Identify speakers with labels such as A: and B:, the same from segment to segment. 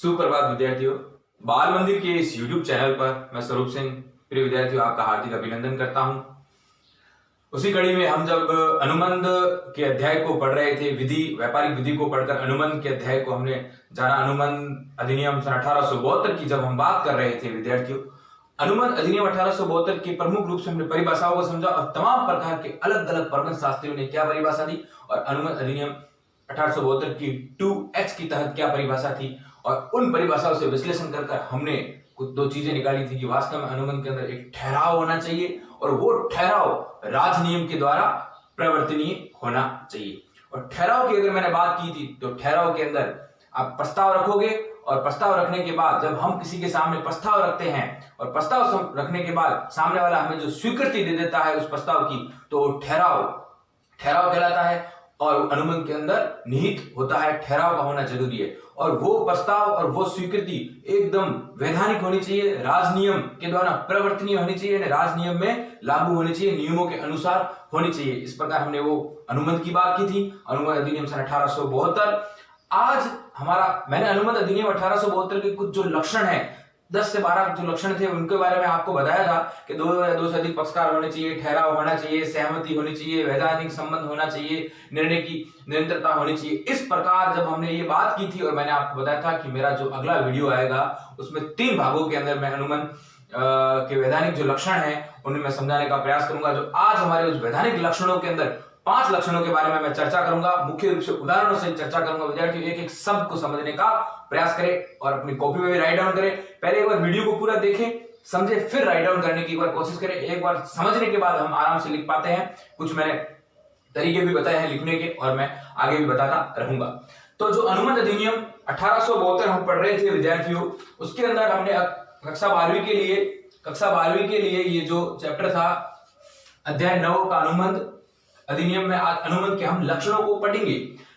A: सुप्रभात विद्यार्थियों। बाल मंदिर के इस YouTube चैनल पर मैं स्वरूप सिंह प्रिय विद्यार्थियों आपका हार्दिक अभिनंदन करता हूं। उसी कड़ी में हम जब अनुबंध के अध्याय को पढ़ रहे थे, व्यापारिक विधि को पढ़कर अनुबंध के अध्याय को हमने जाना। अनुबंध अधिनियम सन 1872 की जब हम बात कर रहे थे विद्यार्थियों, अनुबंध अधिनियम 1872 के प्रमुख रूप से हमने परिभाषाओं को समझा और तमाम प्रकार के अलग अलग प्रबंध शास्त्रियों ने क्या परिभाषा दी और अनुबंध अधिनियम 1872 की 2H की तहत क्या परिभाषा थी, और उन परिभाषाओं से विश्लेषण कर हमने कुछ दो चीजें निकाली थी कि वास्तव में अनुबंध के अंदर एक ठहराव होना चाहिए और वो ठहराव राज नियम के द्वारा प्रवर्तनीय होना चाहिए। और ठहराव की अगर मैंने बात की थी तो ठहराव के अंदर आप प्रस्ताव रखोगे और प्रस्ताव रखने के बाद जब हम किसी के सामने प्रस्ताव रखते हैं और प्रस्ताव रखने के बाद सामने वाला हमें जो स्वीकृति दे देता है उस प्रस्ताव की, तो ठहराव कहलाता है। और अनुबंध के अंदर निहित होता है, ठहराव का होना जरूरी है और वो प्रस्ताव और वो स्वीकृति एकदम वैधानिक होनी चाहिए, राज नियम के द्वारा प्रवर्तनीय होनी चाहिए, राज नियम में लागू होनी चाहिए, नियमों के अनुसार होनी चाहिए। इस प्रकार हमने वो अनुबंध की बात की थी, अनुबंध अधिनियम सन 1872। आज मैंने अनुबंध अधिनियम 1872 के कुछ जो लक्षण है, 10 से 12 जो लक्षण थे उनके बारे में आपको बताया था कि दो या दो से अधिक पक्षकार होने चाहिए, ठहराव होना चाहिए, सहमति होनी चाहिए, वैधानिक संबंध होना चाहिए, निर्णय की निरंतरता होनी चाहिए। इस प्रकार जब हमने ये बात की थी और मैंने आपको बताया था कि मेरा जो अगला वीडियो आएगा उसमें 3 भागों के अंदर मैं अनुबंध के वैधानिक जो लक्षण है उन्हें मैं समझाने का प्रयास करूंगा। जो आज हमारे उस वैधानिक लक्षणों के अंदर 5 लक्षणों के बारे में मैं चर्चा करूंगा, मुख्य रूप से उदाहरणों से चर्चा करूंगा। विद्यार्थियों एक एक शब्द को समझने का प्रयास करें और अपनी कॉपी में भी राइट डाउन करें। पहले एक बार वीडियो को पूरा देखें, समझे, फिर राइट डाउन करने की एक बार कोशिश करें। एक बार समझने के बाद हम आराम से लिख पाते हैं। कुछ मैंने तरीके भी बताए हैं लिखने के और मैं आगे भी बताता रहूंगा। तो जो अनुबंध अधिनियम 1872 हम पढ़ रहे थे विद्यार्थियों, उसके अंदर हमने कक्षा 12वीं के लिए ये जो चैप्टर था अध्याय 9 का अनुबंध अधिनियम में, आज अनुबंध के हम लक्षणों को पढ़ेंगे।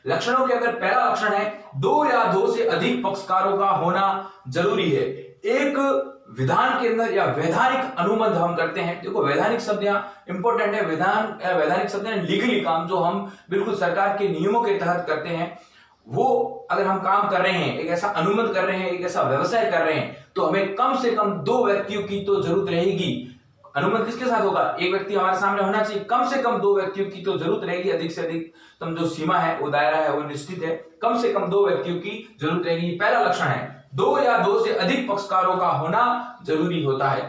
A: लक्षणों के अंदर पहला लक्षण है 2 या 2 से अधिक पक्षकारों का होना जरूरी है। एक विधान के अंदर या वैधानिक अनुबंध हम करते हैं, देखो वैधानिक शब्द यहाँ इंपॉर्टेंट है। वैधानिक शब्द है लीगली काम जो हम बिल्कुल सरकार के नियमों के तहत करते हैं। वो अगर हम काम कर रहे हैं, एक ऐसा अनुबंध कर रहे हैं, एक ऐसा व्यवसाय कर रहे हैं, तो हमें कम से कम 2 व्यक्तियों की तो जरूरत रहेगी। अनुबंध किसके साथ होगा? एक व्यक्ति हमारे सामने होना चाहिए, कम से कम 2 व्यक्तियों की तो जरूरत रहेगी। अधिक से अधिक जो सीमा है, वो दायरा है, वो निश्चित है। कम से कम 2 व्यक्तियों की जरूरत रहेगी। पहला लक्षण है 2 या 2 से अधिक पक्षकारों का होना जरूरी होता है।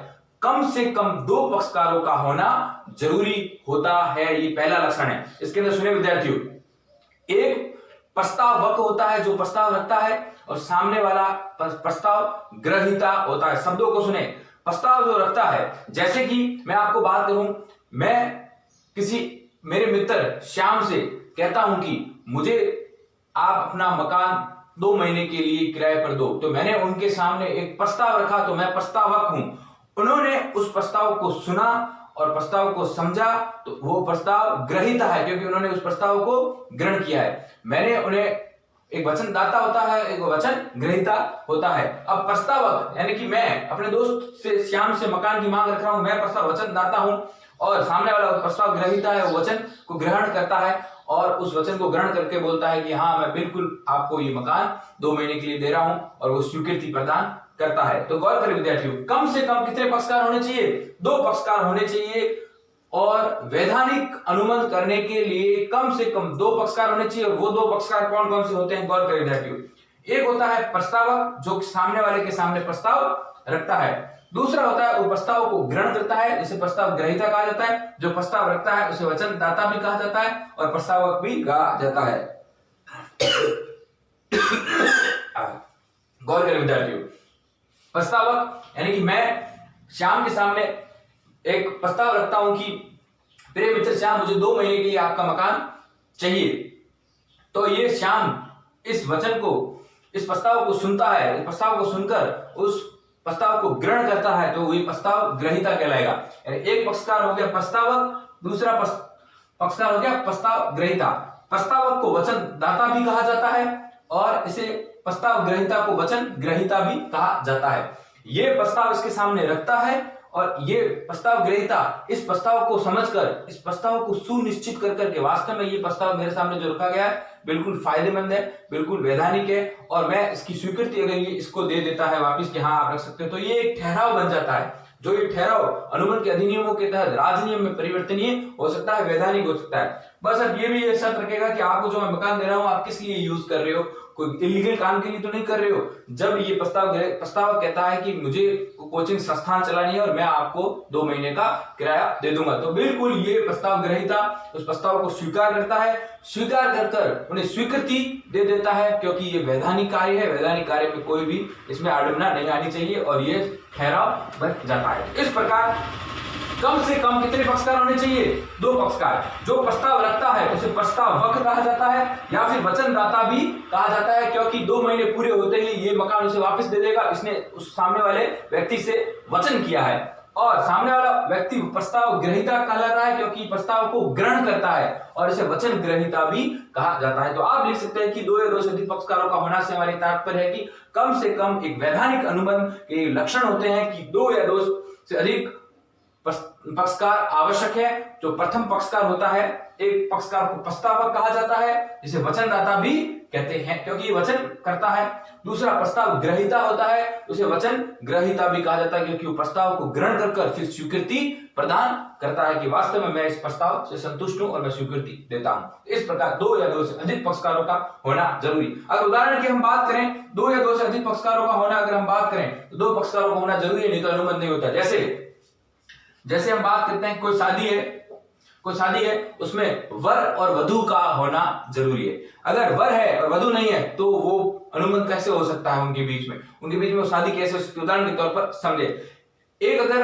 A: कम से कम 2 पक्षकारों का होना जरूरी होता है, ये पहला लक्षण है। इसके अंदर सुनिए विद्यार्थियों, एक प्रस्तावक होता है जो प्रस्ताव रखता है और सामने वाला प्रस्ताव ग्रहीता होता है। शब्दों को सुने, प्रस्ताव जो रखता है, जैसे कि मैं आपको बात करूं, मैं मेरे मित्र श्याम से कहता हूं कि मुझे आप अपना मकान 2 महीने के लिए किराए पर दो, तो मैंने उनके सामने एक प्रस्ताव रखा, तो मैं प्रस्तावक हूं। उन्होंने उस प्रस्ताव को सुना और प्रस्ताव को समझा, तो वो प्रस्ताव ग्रहीता है क्योंकि उन्होंने उस प्रस्ताव को ग्रहण किया है। मैंने उन्हें, एक वचनदाता होता है, एक वचन ग्रहीता होता है। अब प्रस्तावक यानी कि मैं अपने दोस्त से श्याम से मकान की मांग रख रहा हूं, मैं प्रस्ताव वचनदाता हूं और सामने वाला प्रस्ताव ग्रहीता है, वो वचन को ग्रहण करता है और उस वचन को ग्रहण करके बोलता है कि हाँ मैं बिल्कुल आपको ये मकान 2 महीने के लिए दे रहा हूं, और वो स्वीकृति प्रदान करता है। तो गौर करें विद्यार्थियों, कम से कम कितने पक्षकार होने चाहिए? 2 पक्षकार होने चाहिए। और वैधानिक अनुबंध करने के लिए कम से कम 2 पक्षकार होने चाहिए। और वो 2 पक्षकार कौन कौन से होते हैं? गौर करें विद्यार्थियों, एक होता है प्रस्तावक जो सामने वाले के सामने प्रस्ताव रखता है। दूसरा होता है वो प्रस्ताव को ग्रहण करता है, जिसे प्रस्ताव ग्रहीता कहा जाता है। जो प्रस्ताव रखता है उसे वचनदाता भी कहा जाता है और प्रस्तावक भी कहा जाता है। गौर करें विद्यार्थियों, प्रस्तावक यानी कि मैं श्याम के सामने एक प्रस्ताव रखता हूं कि प्रिय मित्र श्याम, मुझे 2 महीने के लिए आपका मकान चाहिए। तो ये श्याम इस वचन को, इस प्रस्ताव को सुनता है, इस प्रस्ताव को सुनकर उस प्रस्ताव को ग्रहण करता है, तो वही प्रस्ताव ग्रहीता कहलाएगा। यानी एक पक्षकार हो गया प्रस्तावक, दूसरा पक्षकार हो गया प्रस्ताव ग्रहीता। प्रस्तावक को वचनदाता भी कहा जाता है और इसे प्रस्ताव ग्रहीता को वचन ग्रहीता भी कहा जाता है। ये प्रस्ताव इसके सामने रखता है और ये प्रस्ताव ग्रहीता इस प्रस्ताव को समझकर, इस प्रस्ताव को सुनिश्चित कर करके वास्तव में ये प्रस्ताव मेरे सामने जो रखा गया है बिल्कुल फायदेमंद है, बिल्कुल वैधानिक है, और मैं इसकी स्वीकृति अगर ये इसको दे देता है वापिस कि हाँ आप रख सकते हो, तो ये एक ठहराव बन जाता है। जो ये ठहराव अनुबंध के अधिनियमों के तहत राजनियम में परिवर्तनीय हो सकता है, वैधानिक हो सकता है। बस अब ये भी शर्त रखेगा कि आपको जो मैं मकान दे रहा हूं आप किस लिए यूज कर रहे हो, कोई इलीगल काम के लिए तो नहीं कर रहे हो। जब ये प्रस्ताव कहता है कि मुझे कोचिंग संस्थान चलानी है और मैं आपको 2 महीने का किराया दे दूंगा, तो बिल्कुल ये प्रस्ताव ग्रहीता उस प्रस्ताव को स्वीकार करता है, स्वीकार कर उन्हें स्वीकृति दे देता है, क्योंकि ये वैधानिक कार्य है। वैधानिक कार्य में कोई भी इसमें आडम्बरता नहीं आनी चाहिए और ये ठहराव बन जाता है। इस प्रकार कम से कम कितने पक्षकार होने चाहिए? 2 पक्षकार। जो प्रस्ताव रखता है उसे प्रस्तावक कहा जाता है या फिर वचनदाता भी कहा जाता है, क्योंकि 2 महीने पूरे होते ही ये मकान उसे वापस दे देगा, इसने उस सामने वाले व्यक्ति से वचन किया है। और सामने वाला व्यक्ति प्रस्ताव ग्रहीता कहलाता है क्योंकि प्रस्ताव को ग्रहण करता है, और इसे वचन ग्रहीता भी कहा जाता है। तो आप लिख सकते हैं कि 2 या 2 से अधिक पक्षकारों का होना से हमारे तात्पर्य है कि कम से कम एक वैधानिक अनुबंध के लक्षण होते हैं कि 2 या 2 से अधिक पक्षकार आवश्यक है। जो प्रथम पक्षकार होता है, एक पक्षकार को प्रस्तावक कहा जाता है, जिसे वचनदाता भी कहते हैं क्योंकि ये वचन करता है। दूसरा प्रस्ताव ग्रहीता होता है, उसे वचन ग्रहीता भी कहा जाता है क्योंकि वो प्रस्ताव को ग्रहण कर फिर स्वीकृति प्रदान करता है कि वास्तव में मैं इस प्रस्ताव से संतुष्ट हूं और मैं स्वीकृति देता हूं। इस प्रकार 2 या 2 से अधिक पक्षकारों का होना जरूरी। अगर उदाहरण की हम बात करें, 2 या 2 से अधिक पक्षकारों का होना अगर हम बात करें तो 2 पक्षकारों का होना जरूरी है, नहीं तो अनुबंध नहीं होता। जैसे हम बात करते हैं कोई शादी है उसमें वर और वधू का होना जरूरी है। अगर वर है और वधू नहीं है तो वो अनुबंध कैसे हो सकता है उनके बीच में वो शादी कैसे हो सकती है? उदाहरण के तौर पर समझे, एक अगर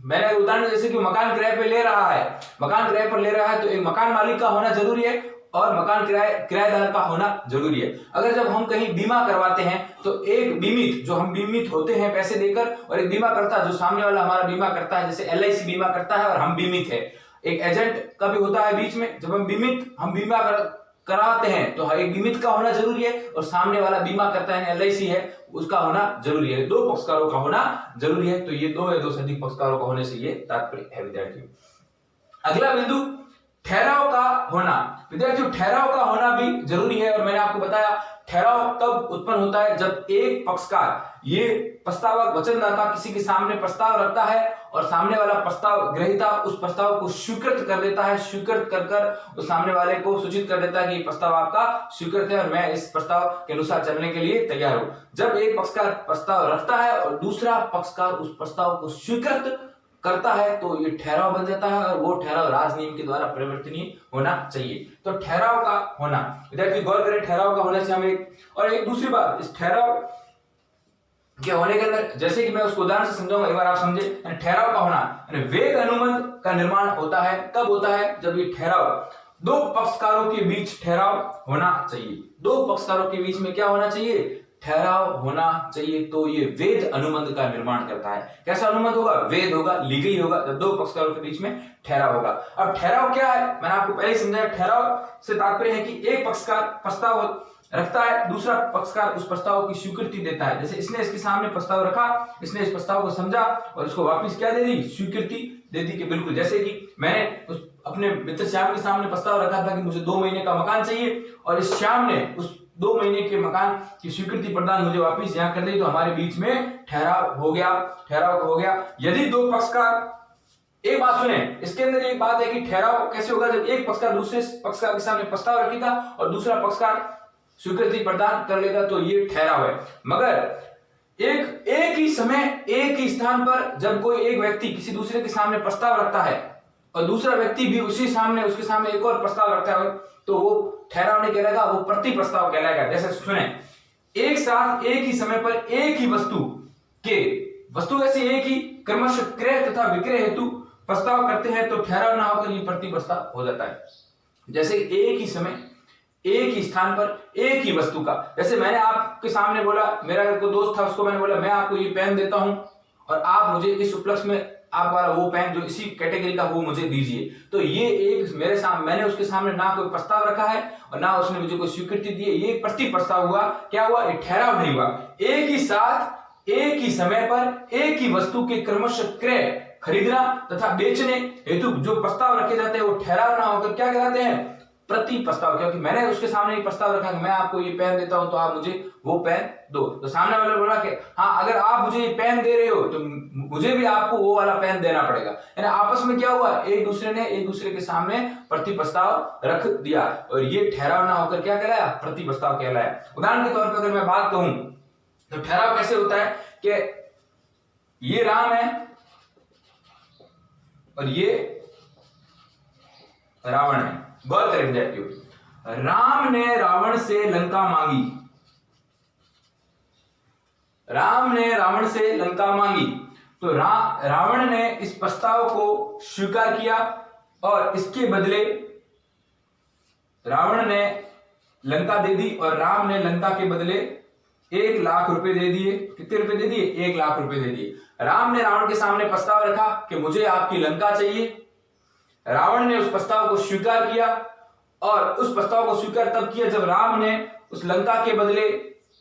A: मैंने उदाहरण जैसे कि मकान किराए पे ले रहा है तो एक मकान मालिक का होना जरूरी है और मकान किराएदार का होना जरूरी है। अगर जब हम कहीं बीमा करवाते हैं तो एक बीमित, जो हम बीमित होते हैं पैसे देकर, और एक बीमा करता जो सामने वाला हमारा बीमा करता है, जैसे LIC बीमा करता है और हम बीमित है। एक एजेंट का भी होता है बीच में, जब हम बीमा कराते हैं तो एक बीमित का होना जरूरी है और सामने वाला बीमा करता है LIC है उसका होना जरूरी है। 2 पक्षकारों का होना जरूरी है। तो ये 2 या 2 से अधिक पक्षकारों का होने से ये तात्पर्य है विद्यार्थियों। अगला बिंदु ठहराव का होना। विद्यार्थियों ठहराव का होना भी जरूरी है, और मैंने आपको बताया ठहराव कब उत्पन्न होता है, जब एक पक्षकार, ये प्रस्तावक वचनदाता किसी के सामने प्रस्ताव रखता है और सामने वाला प्रस्ताव ग्रहीता उस प्रस्ताव को स्वीकृत कर देता है, स्वीकृत कर उस सामने वाले को सूचित कर देता है कि ये प्रस्ताव आपका स्वीकृत है और मैं इस प्रस्ताव के अनुसार चलने के लिए तैयार हूं। जब एक पक्षकार प्रस्ताव रखता है और दूसरा पक्षकार उस प्रस्ताव को स्वीकृत करता है तो ये ठहराव बन जाता है, और वो ठहराव राजनियम के द्वारा परिवर्तनीय होना चाहिए। तो ठहराव का होना, विद्यार्थी गौर करें, ठहराव का होने से हम एक दूसरी बात, इस ठहराव के होने के अंदर, जैसे कि मैं उसको उदाहरण से समझाऊंगा, एक बार आप समझे। ठहराव का होना वेद अनुबंध का निर्माण होता है। कब होता है? जब ये ठहराव 2 पक्षकारों के बीच ठहराव होना चाहिए। 2 पक्षकारों के बीच में क्या होना चाहिए? ठहराव होना चाहिए। तो ये वेद अनुबंध का निर्माण करता है। कैसा अनुबंध होगा? वेद होगा, लीगली होगा, जब 2 पक्षकारों के बीच में ठहराव होगा। अब ठहराव क्या है, मैंने आपको पहले ही समझाया। ठहराव से तात्पर्य है कि एक पक्षकार प्रस्ताव रखता है, दूसरा पक्षकार उस प्रस्ताव की स्वीकृति देता है। जैसे इसने इसके सामने प्रस्ताव रखा, इसने इस प्रस्ताव को समझा और इसको वापिस क्या दे दी? स्वीकृति दे दी। कि बिल्कुल जैसे कि मैंने उस अपने मित्र श्याम के सामने प्रस्ताव रखा था कि मुझे 2 महीने का मकान चाहिए, और इस श्याम ने उस 2 महीने के मकान की स्वीकृति प्रदान मुझे वापिस यहाँ कर दी, तो हमारे बीच में ठहराव हो गया। यदि 2 पक्षकार, एक बात सुने, इसके अंदर एक बात है कि ठहराव कैसे होगा? जब एक पक्षकार दूसरे पक्षकार के सामने प्रस्ताव रखेगा और दूसरा पक्षकार स्वीकृति प्रदान कर लेगा, तो ये ठहराव है। मगर एक ही समय एक ही स्थान पर जब कोई एक व्यक्ति किसी दूसरे के सामने प्रस्ताव रखता है और दूसरा व्यक्ति भी उसके सामने एक और प्रस्ताव रखता है, तो वो ठहराव नहीं कहलाएगा, वो प्रति प्रस्ताव कहलाएगा। जैसे सुने, एक साथ एक ही समय पर एक ही वस्तु ऐसी एक ही क्रमशः क्रय तथा विक्रय हेतु प्रस्ताव करते हैं तो ठहराव ना होकर ये प्रति प्रस्ताव हो जाता है। जैसे एक ही समय एक ही स्थान पर एक ही वस्तु का, जैसे मैंने आपके सामने बोला, मेरा कोई दोस्त था, उसको मैंने बोला मैं आपको ये पेन देता हूं और आप मुझे इस उपलक्ष्य में आप वाला वो पेन जो इसी कैटेगरी का वो मुझे दीजिए। तो ये एक मेरे सामने, मैंने उसके सामने ना कोई प्रस्ताव रखा है और ना उसने मुझे कोई स्वीकृति दी है, ये प्रति प्रस्ताव हुआ। क्या हुआ? ये ठहराव नहीं हुआ। एक ही साथ एक ही समय पर एक ही वस्तु के क्रमशः क्रय, खरीदना तथा बेचने हेतु जो प्रस्ताव रखे जाते हैं वो ठहराव ना होकर क्या कहलाते हैं? प्रति प्रस्ताव। क्योंकि मैंने उसके सामने एक प्रस्ताव रखा कि मैं आपको ये पेन देता हूं तो आप मुझे वो पेन दो, तो सामने वाले बोला कि हाँ अगर आप मुझे ये पेन दे रहे हो तो मुझे भी आपको वो वाला पेन देना पड़ेगा। यानी आपस में क्या हुआ, एक दूसरे ने एक दूसरे के सामने प्रति प्रस्ताव रख दिया और ये ठहराव ना होकर क्या कहलाया? प्रति प्रस्ताव कहलाया। उदाहरण के तौर पर अगर मैं बात कहूं तो ठहराव कैसे होता है कि ये राम है और ये रावण है। गौर करें विद्यार्थियों, राम ने रावण से लंका मांगी, राम ने रावण से लंका मांगी, तो रावण ने इस प्रस्ताव को स्वीकार किया और इसके बदले रावण ने लंका दे दी और राम ने लंका के बदले 1 लाख रुपए दे दिए। कितने रुपए दे दिए? 1 लाख रुपए दे दिए। राम ने रावण के सामने प्रस्ताव रखा कि मुझे आपकी लंका चाहिए। रावण ने उस प्रस्ताव को स्वीकार किया और उस प्रस्ताव को स्वीकार तब किया जब राम ने उस लंका के बदले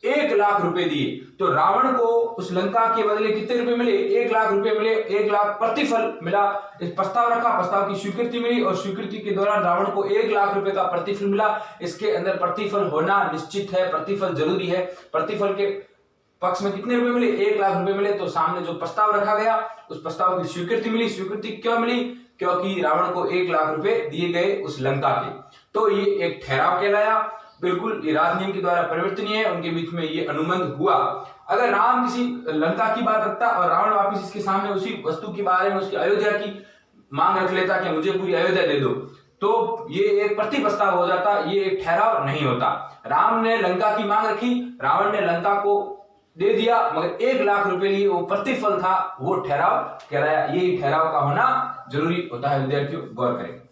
A: 1 लाख रुपए दिए। तो रावण को उस लंका के बदले कितने रुपए मिले? 1 लाख रुपए मिले, 1 लाख प्रतिफल मिला। इस प्रस्ताव रखा, प्रस्ताव की स्वीकृति मिली और स्वीकृति के दौरान रावण को 1 लाख रुपए का प्रतिफल मिला। इसके अंदर प्रतिफल होना निश्चित है, प्रतिफल जरूरी है। प्रतिफल के पक्ष में कितने रुपए मिले? 1 लाख रुपए मिले। तो सामने जो प्रस्ताव रखा गया उस प्रस्ताव की स्वीकृति मिली। स्वीकृति क्यों मिली? क्योंकि रावण को 1 लाख रुपए दिए गए उस लंका के। तो ये एक ठहराव कहलाया। बिल्कुल ये राजनियम के द्वारा परिवर्तनीय है, उनके बीच में ये अनुबंध हुआ। अगर राम किसी लंका की बात रखता और रावण वापिस इसके सामने उसी वस्तु के बारे में उसकी अयोध्या की मांग रख लेता कि मुझे पूरी अयोध्या दे दो, तो ये एक प्रति प्रस्ताव हो जाता, ये एक ठहराव नहीं होता। राम ने लंका की मांग रखी, रावण ने लंका को दे दिया, मगर 1 लाख रुपए लिए वो प्रतिफल था, वो ठहराव कहलाया। ये ठहराव का होना जरूरी होता है। विद्यार्थियों गौर करें,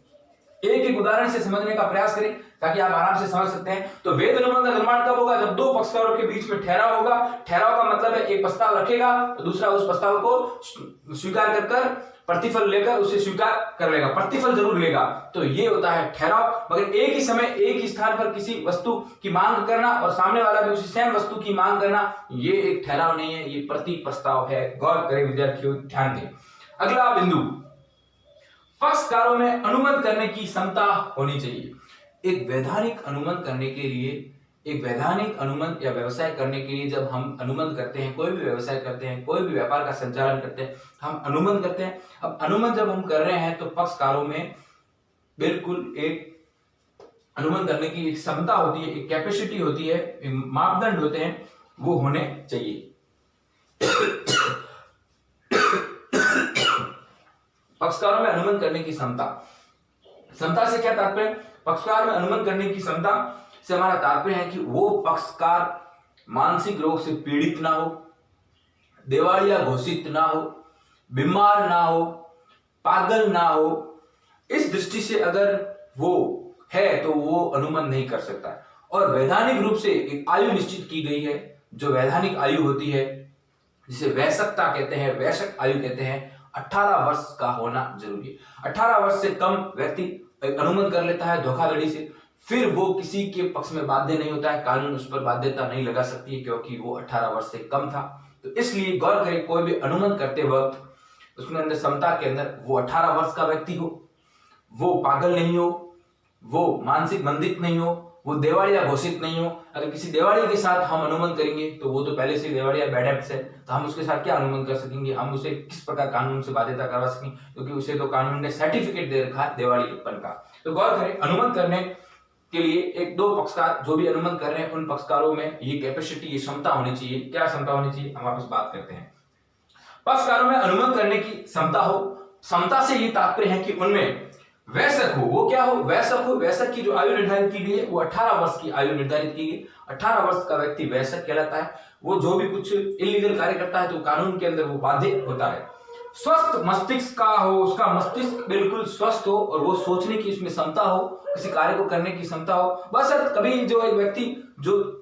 A: एक एक उदाहरण से समझने का प्रयास करें ताकि आप आराम से समझ सकते हैं। तो वेद अनुबंध का निर्माण कब होगा? जब 2 पक्षकारों के बीच में ठहराव होगा। ठहराव का मतलब है एक प्रस्ताव रखेगा तो दूसरा उस प्रस्ताव को स्वीकार कर प्रतिफल लेकर उसे स्वीकार कर लेगा, प्रतिफल जरूर लेगा। तो ये होता है ठहराव। मगर एक ही समय एक ही स्थान पर किसी वस्तु की मांग करना और सामने वाला भी उसी सेम वस्तु की मांग करना, ये एक ठहराव नहीं है, ये प्रति प्रस्ताव है। गौर करें विद्यार्थियों, ध्यान दें। अगला बिंदु, पक्षकारों में अनुबंध करने की क्षमता होनी चाहिए। एक वैधानिक अनुबंध करने के लिए, एक वैधानिक अनुबंध या व्यवसाय करने के लिए जब हम अनुबंध करते हैं, कोई भी व्यवसाय करते हैं, कोई भी व्यापार का संचालन करते हैं, हम अनुबंध करते हैं। अब अनुबंध जब हम कर रहे हैं तो पक्षकारों में बिल्कुल एक अनुबंध करने की एक क्षमता होती है, एक कैपेसिटी होती है, मापदंड होते हैं, वो होने चाहिए। पक्षकारों में अनुबंध करने की क्षमता, क्षमता से क्या तात्पर्य? पक्षकार में अनुबंध करने की क्षमता से हमारा तात्पर्य है कि वो पक्षकार मानसिक रोग से पीड़ित ना हो, दिवालिया घोषित ना हो, बीमार ना हो, पागल ना हो। इस दृष्टि से अगर वो है तो वो अनुबंध नहीं कर सकता। और वैधानिक रूप से एक आयु निश्चित की गई है, जो वैधानिक आयु होती है जिसे वयस्कता कहते हैं, वयस्क आयु कहते हैं, 18 वर्ष का होना जरूरी है। 18 वर्ष से कम व्यक्ति अनुबंध कर लेता है धोखाधड़ी से, फिर वो किसी के पक्ष में बाध्य नहीं होता है, कानून उस पर बाध्यता नहीं लगा सकती है क्योंकि वो 18 वर्ष से कम था। तो इसलिए गौर करें, कोई भी अनुबंध करते वक्त उसमें अंदर क्षमता के अंदर वो 18 वर्ष का व्यक्ति हो, वो पागल नहीं हो, वो मानसिक मंदित नहीं हो, वो देवालिया घोषित नहीं हो। अगर किसी देवालिया के साथ हम अनुबंध करेंगे तो वो तो पहले से देवालिया बैड हैबिट्स है, तो हम उसके साथ क्या अनुबंध कर सकेंगे? हम उसे किस प्रकार कानून से बाध्यता करवा सकेंगे? क्योंकि उसे तो कानून ने सर्टिफिकेट दे रखा है देवालियापन का। तो गौर करें, अनुबंध करने के लिए एक दो पक्षकार जो भी अनुबंध कर रहे हैं उन पक्षकारों में ये कैपेसिटी, ये क्षमता होनी चाहिए। क्या क्षमता होनी चाहिए, हम वापस बात करते हैं। पक्षकारों में अनुबंध करने की क्षमता हो, क्षमता से ये तात्पर्य है कि उनमें वयस्क हो। वो क्या हो? वयस्क हो। वयस्क की जो आयु निर्धारित की गई है वो 18 वर्ष की आयु निर्धारित की गई। 18 वर्ष का व्यक्ति वयस्क कहलाता है। वो जो भी कुछ इलीगल कार्य करता है तो कानून के अंदर वो बाध्य होता है। स्वस्थ मस्तिष्क का हो, उसका मस्तिष्क बिल्कुल स्वस्थ हो और वो सोचने की उसमें क्षमता हो, किसी कार्य को करने की क्षमता हो। बस कभी जो एक व्यक्ति जो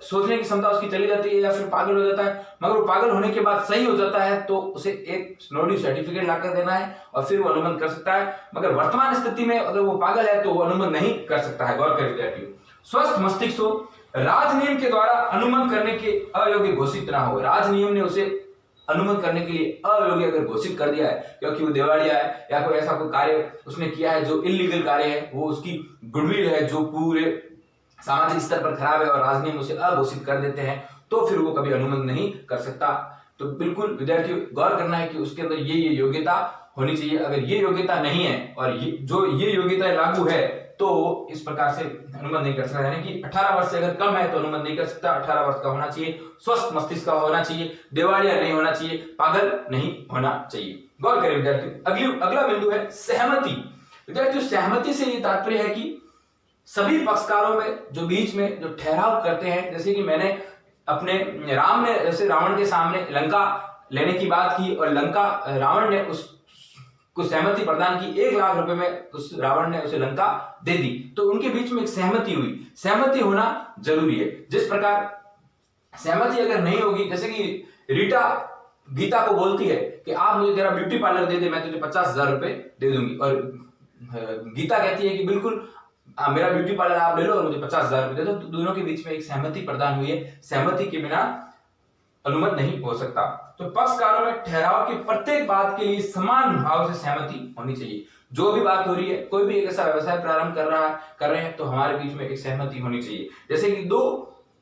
A: सोचने की क्षमता उसकी चली जाती है या फिर पागल हो जाता है, मगर वो पागल होने के बाद सही हो जाता है तो उसे एक स्नोडी सर्टिफिकेट लाकर देना है और फिर वो अनुबंध कर सकता है। मगर वर्तमान स्थिति में अगर वो पागल है तो वो अनुबंध नहीं कर सकता है। गौर करें विद्यार्थियों, स्वस्थ मस्तिष्क हो, राजनियम के द्वारा अनुमत करने के अयोग्य घोषित ना हो। राजनियम ने उसे अनुमत करने के लिए अयोग्य अगर घोषित कर दिया है क्योंकि वो दिवालिया है या कोई ऐसा कोई कार्य उसने किया है जो इलीगल कार्य है, वो उसकी गुडविल है जो पूरे सामाजिक स्तर पर खराब है और राजनियम उसे अघोषित कर देते हैं, तो फिर वो कभी अनुमत नहीं कर सकता। तो बिल्कुल विद्यार्थी गौर करना है कि उसके अंदर ये योग्यता होनी चाहिए। अगर ये योग्यता नहीं है और ये योग्यता लागू है तो इस प्रकार से अनुमत नहीं कर सकता। यानी कि 18 वर्ष से अगर कम है तो अनुमत नहीं कर सकता। 18 वर्ष का होना चाहिए, स्वस्थ मस्तिष्क का होना चाहिए, दिवालिया नहीं होना चाहिए, पागल नहीं होना चाहिए। गौर करें विद्यार्थी। अगला बिंदु है सहमति। विद्यार्थियों सहमति से ये तात्पर्य है कि सभी पक्षकारों में जो बीच में जो ठहराव करते हैं, जैसे कि मैंने अपने राम ने जैसे रावण के सामने लंका लेने की बात की और लंका रावण ने उसको सहमति प्रदान की, 1 लाख रुपए में उस रावण ने उसे लंका दे दी, तो उनके बीच में एक सहमति हुई। सहमति होना जरूरी है। जिस प्रकार सहमति अगर नहीं होगी, जैसे कि रीटा गीता को बोलती है कि आप मुझे तेरा ब्यूटी पार्लर दे दे, मैं तुझे 50,000 रुपए दे दूंगी, और गीता कहती है कि बिल्कुल मेरा ब्यूटी पार्लर आप ले लो और मुझे 50,000 रुपए दे दो। तो दोनों के बीच में एक सहमति प्रदान हुई है। सहमति के बिना अनुमत नहीं हो सकता। तो पक्षकारों में ठहराव की प्रत्येक बात के लिए समान भाव से सहमति होनी चाहिए। जो भी बात हो रही है, कोई भी एक ऐसा व्यवसाय प्रारंभ कर रहे हैं तो हमारे बीच में एक सहमति होनी चाहिए। जैसे कि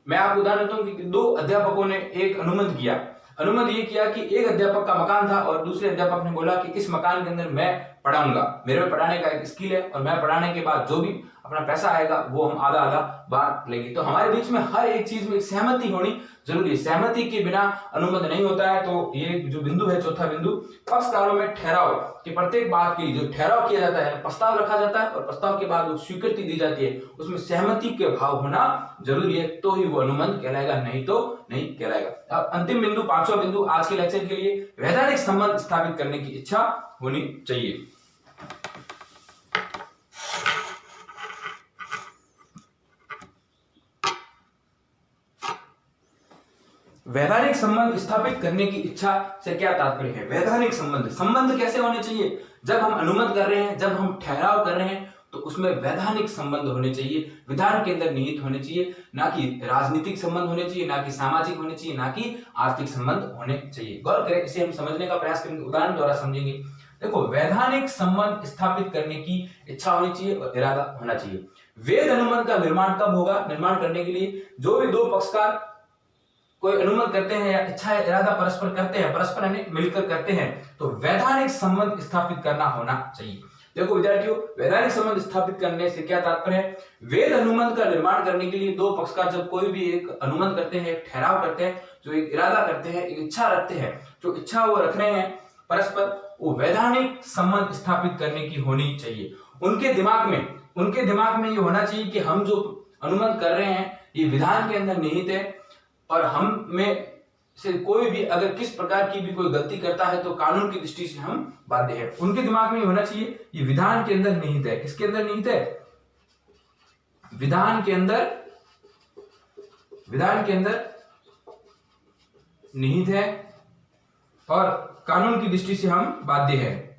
A: मैं आपको उदाहरण देता हूं कि 2 अध्यापकों ने एक अनुबंध किया। अनुबंध ये किया कि एक अध्यापक का मकान था और दूसरे अध्यापक ने बोला कि इस मकान के अंदर मैं पढ़ाऊंगा, मेरे में पढ़ाने का एक स्किल है और मैं पढ़ाने के बाद जो भी अपना पैसा आएगा वो हम आधा आधा बांट लेंगे। तो हमारे बीच में हर एक चीज में एक सहमति होनी जरूरी है। सहमति के बिना अनुमत नहीं होता है। तो ये जो बिंदु है, चौथा बिंदु, पक्षकारों में ठहराव कि प्रत्येक बात के लिए जो ठहराव किया जाता है, प्रस्ताव रखा जाता है और प्रस्ताव के बाद वो स्वीकृति दी जाती है, उसमें सहमति के भाव होना जरूरी है, तो ही वो अनुबंध कहलाएगा, नहीं तो नहीं कहलाएगा। अब अंतिम बिंदु, 5वां बिंदु आज के लेक्चर के लिए, वैधानिक संबंध स्थापित करने की इच्छा होनी चाहिए। वैधानिक संबंध स्थापित करने की इच्छा से क्या तात्पर्य है? वैधानिक संबंध कैसे होने चाहिए? जब हम अनुमत कर रहे हैं, जब हम ठहराव कर रहे हैं, तो उसमें वैधानिक संबंध होने चाहिए, विधान के अंदर निहित होने चाहिए, ना कि राजनीतिक संबंध होने चाहिए, ना कि सामाजिक होने चाहिए, ना कि आर्थिक संबंध होने चाहिए। गौर करें, इसे हम समझने का प्रयास करेंगे, उदाहरण द्वारा समझेंगे। देखो, वैधानिक संबंध स्थापित करने की इच्छा होनी चाहिए और इरादा होना चाहिए। वैध अनुबंध का निर्माण कब होगा? निर्माण करने के लिए जो भी 2 पक्षकार कोई अनुमत करते हैं या इच्छा इरादा परस्पर करते हैं, परस्पर यानी मिलकर करते हैं, तो वैधानिक संबंध स्थापित करना होना चाहिए। देखो विद्यार्थियों, वैधानिक संबंध स्थापित करने से क्या तात्पर्य है? वैध अनुबंध का निर्माण करने के लिए 2 पक्षकार जब कोई भी एक अनुबंध करते हैं, ठहराव करते हैं, जो एक इरादा करते हैं, एक इच्छा रखते हैं, जो इच्छा वो रख रहे हैं परस्पर, वो वैधानिक संबंध स्थापित करने की होनी चाहिए। उनके दिमाग में ये होना चाहिए कि हम जो अनुबंध कर रहे हैं ये विधान के अंदर निहित है और हम में से कोई भी अगर किस प्रकार की भी कोई गलती करता है तो कानून की दृष्टि से हम बाध्य हैं। उनके दिमाग में होना चाहिए ये विधान के अंदर निहित है। किसके अंदर निहित है? विधान के अंदर निहित है और कानून की दृष्टि से हम बाध्य हैं।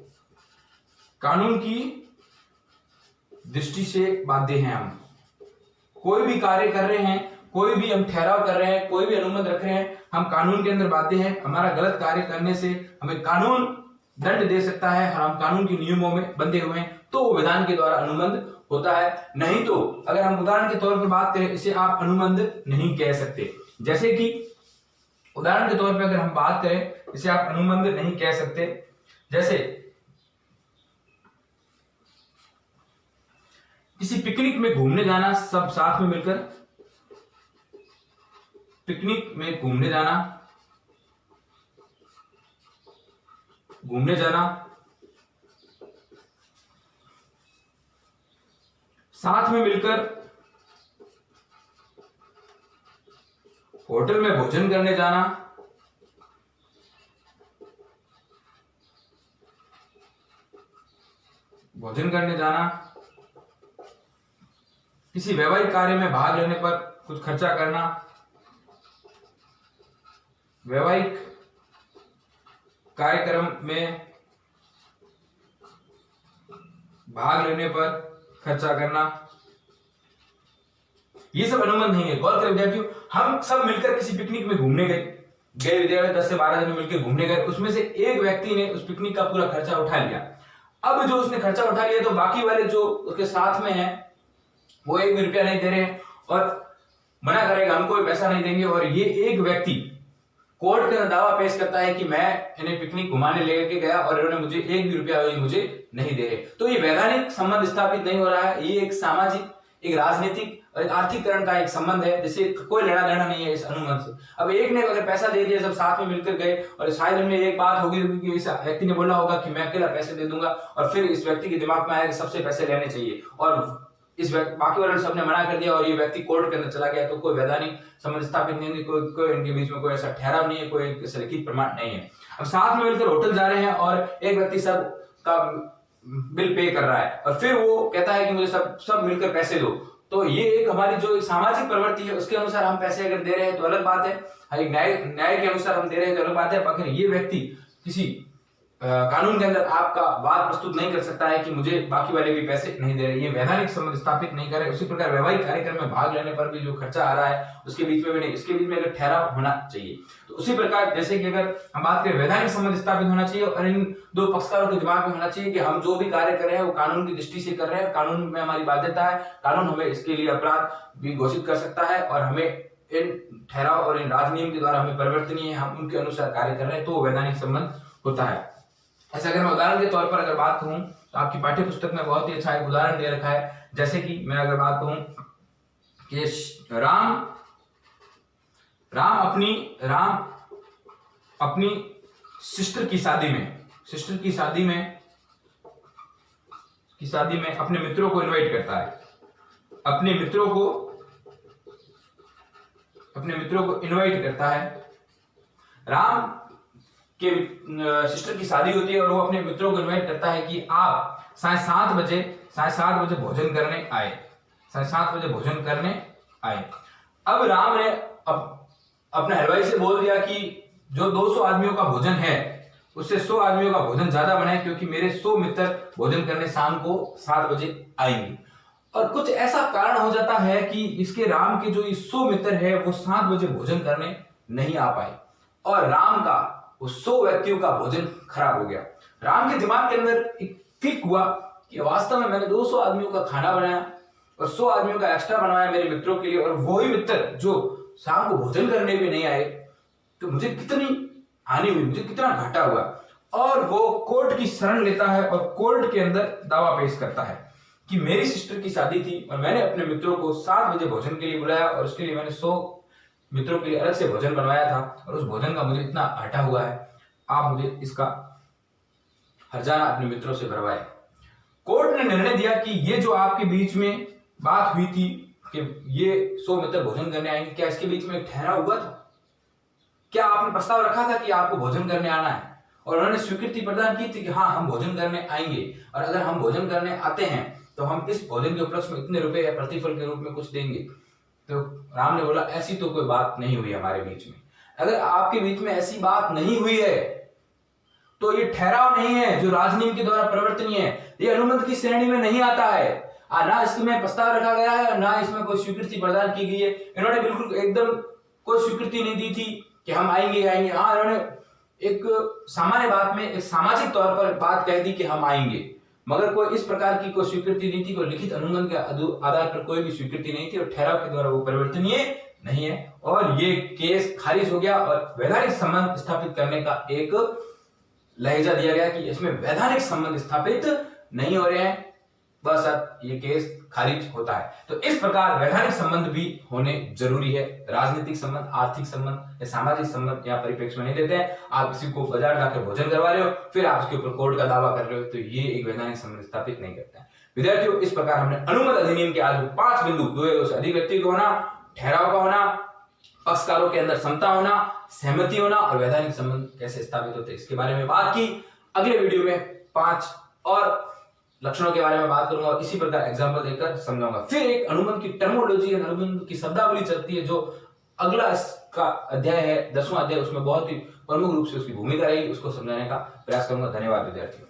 A: कानून की दृष्टि से बाध्य हैं। हम कोई भी कार्य कर रहे हैं, कोई भी हम ठहराव कर रहे हैं, कोई भी अनुबंध रख रहे हैं, हम कानून के अंदर बाध्य हैं। हमारा गलत कार्य करने से हमें कानून दंड दे सकता है और हम कानून के नियमों में बंधे हुए हैं, तो विधान के द्वारा अनुबंध होता है। नहीं तो अगर हम उदाहरण के तौर पर बात करें, इसे आप अनुबंध नहीं कह सकते। जैसे कि उदाहरण के तौर पर अगर हम बात करें, इसे आप अनुबंध नहीं कह सकते। जैसे किसी पिकनिक में घूमने जाना, सब साथ में मिलकर पिकनिक में घूमने जाना, साथ में मिलकर होटल में भोजन करने जाना, किसी वैवाहिक कार्य में भाग लेने पर कुछ खर्चा करना, वैवाहिक कार्यक्रम में भाग लेने पर खर्चा करना, ये सब अनुबंध नहीं है। गौर करें विद्यार्थियों, हम सब मिलकर किसी पिकनिक में घूमने गए विद्यार्थी 10 से 12 जन मिलकर घूमने गए, उसमें से एक व्यक्ति ने उस पिकनिक का पूरा खर्चा उठा लिया। अब जो उसने खर्चा उठा लिया तो बाकी वाले जो उसके साथ में हैं वो 1 भी रुपया नहीं दे रहे हैं और मना करेगा हमको पैसा नहीं देंगे। और ये एक व्यक्ति कोर्ट के दावा पेश करता है कि मैं इन्हें पिकनिक घुमाने लेके गया और इन्होंने मुझे 1 भी रुपया मुझे नहीं दे रहे। तो ये वैधानिक संबंध स्थापित नहीं हो रहा है, ये एक सामाजिक, एक राजनीतिक और एक आर्थिककरण का एक संबंध है, जिससे कोई लेना देना नहीं है इस अनुबंध से। अब एक ने अगर पैसा दे दिया, सब साथ में मिलकर गए और शायद उनमें एक बात होगी कि इस व्यक्ति ने बोला होगा कि मैं अकेला पैसे दे दूंगा और फिर इस व्यक्ति के दिमाग में आया कि सबसे पैसे लेने चाहिए और इस बाकी वाले सबने मना कर दिया और ये व्यक्ति कोर्ट के अंदर चला गया। तो कोई वैधानिक संबंध स्थापित नहीं है, कोई इनके बीच में कोई ऐसा ठहराव नहीं है, कोई ऐसा लिखित प्रमाण नहीं है। अब साथ में मिलकर होटल जा रहे हैं और एक व्यक्ति सब का बिल पे कर रहा है और फिर वो कहता है कि मुझे सब मिलकर पैसे दो। तो ये एक हमारी जो सामाजिक प्रवृत्ति है उसके अनुसार हम पैसे अगर दे रहे हैं तो अलग बात है, एक न्याय के अनुसार हम दे रहे हैं तो अलग बात है। अगर ये व्यक्ति किसी कानून के अंदर आपका वाद प्रस्तुत नहीं कर सकता है कि मुझे बाकी वाले भी पैसे नहीं दे रहे, ये वैधानिक संबंध स्थापित नहीं कर रहे। उसी प्रकार वैवाहिक कार्यक्रम में भाग लेने पर भी जो खर्चा आ रहा है उसके बीच में भी नहीं, इसके बीच में अगर ठहराव होना चाहिए। तो उसी प्रकार जैसे कि अगर हम बात करें वैधानिक संबंध स्थापित होना चाहिए और इन दो पक्षकारों के दिमाग में होना चाहिए कि हम जो भी कार्य कर रहे हैं वो कानून की दृष्टि से कर रहे हैं, कानून में हमारी बाध्यता है, कानून हमें इसके लिए अपराध भी घोषित कर सकता है और हमें इन ठहराव और इन राजनियम के द्वारा हमें परिवर्तनीय है, हम उनके अनुसार कार्य कर रहे हैं, तो वैधानिक संबंध होता है। ऐसा अगर मैं उदाहरण के तौर पर अगर बात कहूं तो आपकी पाठ्य पुस्तक में बहुत ही अच्छा एक उदाहरण दे रखा है। जैसे कि मैं अगर बात कहूं कि राम अपनी सिस्टर की शादी में अपने मित्रों को इनवाइट करता है, अपने मित्रों को इनवाइट करता है। राम के सिस्टर की शादी होती है और वो अपने मित्रों को इनवाइट करता है कि आप साढ़े सात बजे भोजन करने आए। अब राम ने अपने हलवाई से बोल दिया कि जो 200 आदमियों का भोजन है उससे 100 आदमियों का भोजन ज्यादा बनाए, क्योंकि मेरे 100 मित्र भोजन करने शाम को 7 बजे आएंगे। और कुछ ऐसा कारण हो जाता है कि इसके राम के जो 100 मित्र है वो 7 बजे भोजन करने नहीं आ पाए और राम का उस 100 व्यक्तियों का भोजन खराब हो गया। राम के दिमाग के अंदर एक क्लिक हुआ कि वास्तव में मैंने 200 आदमियों का खाना बनाया और 100 आदमियों का एक्स्ट्रा बनवाया मेरे मित्रों के लिए, और वही मित्र जो शाम को भोजन करने भी नहीं आए, तो मुझे कितनी हानि हुई, मुझे कितना घाटा हुआ। और वो कोर्ट की शरण लेता है और कोर्ट के अंदर दावा पेश करता है कि मेरी सिस्टर की शादी थी और मैंने अपने मित्रों को 7 बजे भोजन के लिए बुलाया और उसके लिए मैंने 100 मित्रों के लिए अलग से भोजन बनवाया था और उस भोजन का मुझे इतना घाटा हुआ है, आप मुझे इसका हर्जाना अपने मित्रों से भरवाए। कोर्ट ने निर्णय दिया कि ये जो आपके बीच में बात हुई थी कि ये 100 मित्र भोजन करने आएंगे, क्या इसके बीच में एक ठहराव हुआ था? क्या आपने प्रस्ताव रखा था कि आपको भोजन करने आना है? और उन्होंने स्वीकृति प्रदान की थी कि हाँ हम भोजन करने आएंगे और अगर हम भोजन करने आते हैं तो हम इस भोजन के उपलक्ष्य में इतने रुपए या प्रतिफल के रूप में कुछ देंगे। तो राम ने बोला ऐसी तो कोई बात नहीं हुई हमारे बीच में। अगर आपके बीच में ऐसी बात नहीं हुई है तो ये ठहराव नहीं है जो राजनीति के द्वारा परिवर्तनीय है, ये अनुबंध की श्रेणी में नहीं आता है। ना इसमें प्रस्ताव रखा गया है, ना इसमें कोई स्वीकृति प्रदान की गई है। इन्होंने बिल्कुल एकदम कोई स्वीकृति नहीं दी थी कि हम आएंगे। हाँ, इन्होंने एक सामान्य बात में एक सामाजिक तौर पर बात कह दी कि हम आएंगे, मगर कोई इस प्रकार की कोई स्वीकृति नहीं थी, कोई लिखित अनुबंध के आधार पर कोई भी स्वीकृति नहीं थी और ठहराव के द्वारा वो परिवर्तनीय नहीं है और ये केस खारिज हो गया और वैधानिक संबंध स्थापित करने का एक लहजा दिया गया कि इसमें वैधानिक संबंध स्थापित नहीं हो रहे हैं, बस ये केस खारिज होता है। तो इस प्रकार वैधानिक संबंध भी होने जरूरी है। राजनीतिक संबंध, आर्थिक संबंध या सामाजिक संबंध यहाँ परिप्रेक्ष्य में नहीं देते हैं। आप किसी को बाजार जाकर भोजन करवा रहे हो फिर आप उसके ऊपर कोर्ट का दावा कर रहे हो, तो ये एक वैधानिक संबंध स्थापित नहीं करता है। विद्यार्थियों, इस प्रकार हमने अनुबंध अधिनियम के आज 5 बिंदु, 2 या 2 से अधिक व्यक्ति का होना, ठहराव का होना, पक्षकारों के अंदर समता होना, सहमति होना और वैधानिक संबंध कैसे स्थापित होते हैं इसके बारे में बात की। अगले वीडियो में 5 और लक्षणों के बारे में बात करूंगा और इसी प्रकार एग्जांपल देकर समझाऊंगा। फिर एक अनुबंध की टर्मोलॉजी, अनुबंध की शब्दावली चलती है जो अगला इसका अध्याय है 10वां अध्याय, उसमें बहुत ही प्रमुख रूप से उसकी भूमिका रही, उसको समझाने का प्रयास करूंगा। धन्यवाद विद्यार्थियों।